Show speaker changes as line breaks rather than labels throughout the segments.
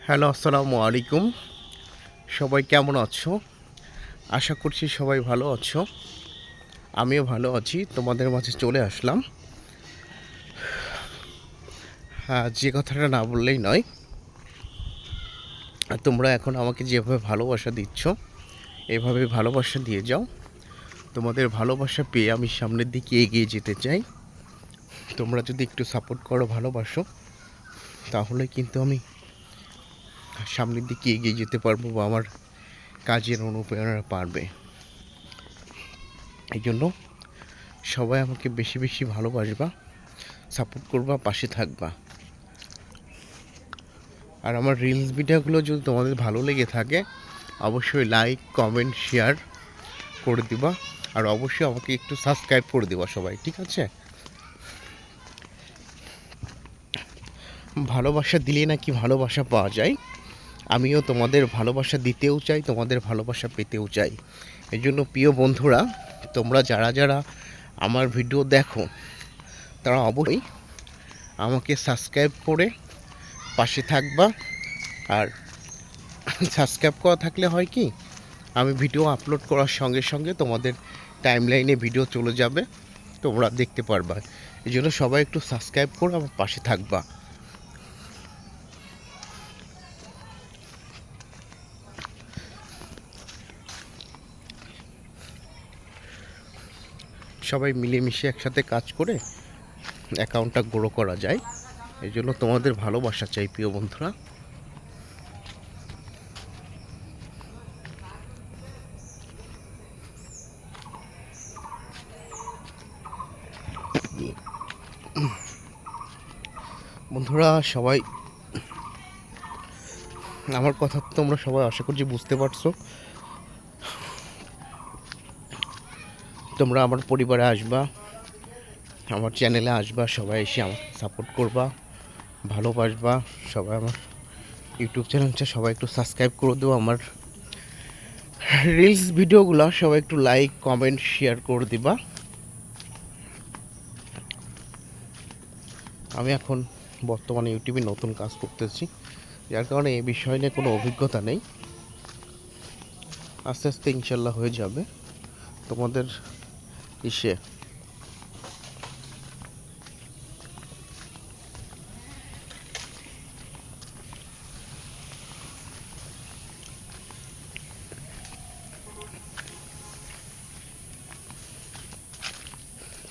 Hello, আসসালামু আলাইকুম। সবাই কেমন আছো? আশা করছি সবাই ভালো আছো। আমিও ভালো আছি। তোমাদের মাঝে চলে আসলাম। হ্যাঁ, যে কথাটা না বললেই নয়। তোমরা এখন আমাকে যেভাবে ভালোবাসা দিচ্ছ, এভাবে ভালোবাসা দিয়ে যাও। তোমাদের ভালোবাসা পেয়ে আমি সামনের দিকে এগিয়ে যেতে চাই। তোমরা যদি একটু সাপোর্ট করো, ভালোবাসো, তাহলে কিন্তু আমি সামনের দিকে এগিয়ে যেতে পারবো বা আমার কাজের অনুপ্রেরণা বাড়বে। এই জন্য সবাই আমাকে বেশি বেশি ভালোবাসবা, সাপোর্ট করবা, পাশে থাকবা। আর আমার রিলস ভিডিওগুলো যদি তোমাদের ভালো লেগে থাকে, অবশ্যই লাইক, কমেন্ট, শেয়ার করে দিবা। আর অবশ্যই আমাকে একটু সাবস্ক্রাইব করে দিবা সবাই, ঠিক আছে? ভালোবাসা দিলে নাকি ভালোবাসা পাওয়া যায়। আমিও তোমাদের ভালোবাসা দিতেও চাই, তোমাদের ভালোবাসা পেতেও চাই। এই জন্য প্রিয় বন্ধুরা, তোমরা যারা যারা আমার ভিডিও দেখো, তারা অবশ্যই আমাকে সাবস্ক্রাইব করে পাশে থাকবা। আর সাবস্ক্রাইব করা থাকলে হয় কি, আমি ভিডিও আপলোড করার সঙ্গে সঙ্গে তোমাদের টাইমলাইনে ভিডিও চলে যাবে, তোমরা দেখতে পারবা। এই জন্য সবাই একটু সাবস্ক্রাইব করে আমার পাশে থাকবা। সবাই মিলেমিশে একসাথে কাজ করে অ্যাকাউন্টটা গ্রো করা যায়। এই জন্য তোমাদের ভালোবাসা চাই প্রিয় বন্ধুরা। বন্ধুরা সবাই, আমার কথা তোমরা সবাই আশা করছি বুঝতে পারছো। তোমরা আমার পরিবারে আসবা, আমার চ্যানেলে আসবা, সবাই এসে আমাকে সাপোর্ট করবা, ভালোবাসবা। সবাই আমার ইউটিউব চ্যানেলটা সবাই একটু সাবস্ক্রাইব করে দেবো। আমার রিলস ভিডিওগুলো সবাই একটু লাইক, কমেন্ট, শেয়ার করে দিবা। আমি এখন বর্তমানে ইউটিউবে নতুন কাজ করতেছি, যার কারণে এই বিষয় নিয়ে কোনো অভিজ্ঞতা নেই। আস্তে আস্তে ইনশাল্লাহ হয়ে যাবে। তোমাদের ইসে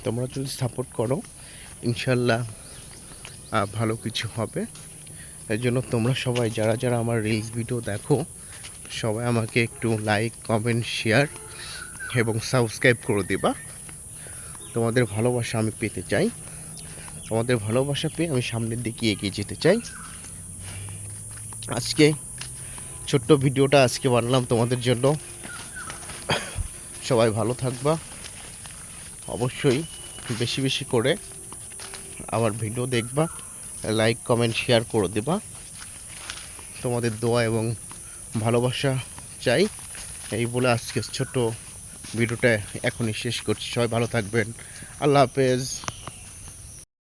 তোমরা যদি সাপোর্ট করো, ইনশাল্লাহ ভালো কিছু হবে। এই জন্য তোমরা সবাই যারা যারা আমার রিলস ভিডিও দেখো, সবাই আমাকে একটু লাইক, কমেন্ট, শেয়ার এবং সাবস্ক্রাইব করে দিবা। তোমাদের ভালোবাসা আমি পেতে চাই। তোমাদের ভালোবাসা পেয়ে আমি সামনের দিকে এগিয়ে যেতে চাই। আজকে ছোট্ট ভিডিওটা আজকে বানালাম তোমাদের জন্য। সবাই ভালো থাকবা। অবশ্যই বেশি বেশি করে আমার ভিডিও দেখবা, লাইক, কমেন্ট, শেয়ার করে দেবা। তোমাদের দোয়া এবং ভালোবাসা চাই। এই বলে আজকে ছোট্ট ভিডিওটা এখনই শেষ করছি। সবাই ভালো থাকবেন। আল্লাহ হাফেজ।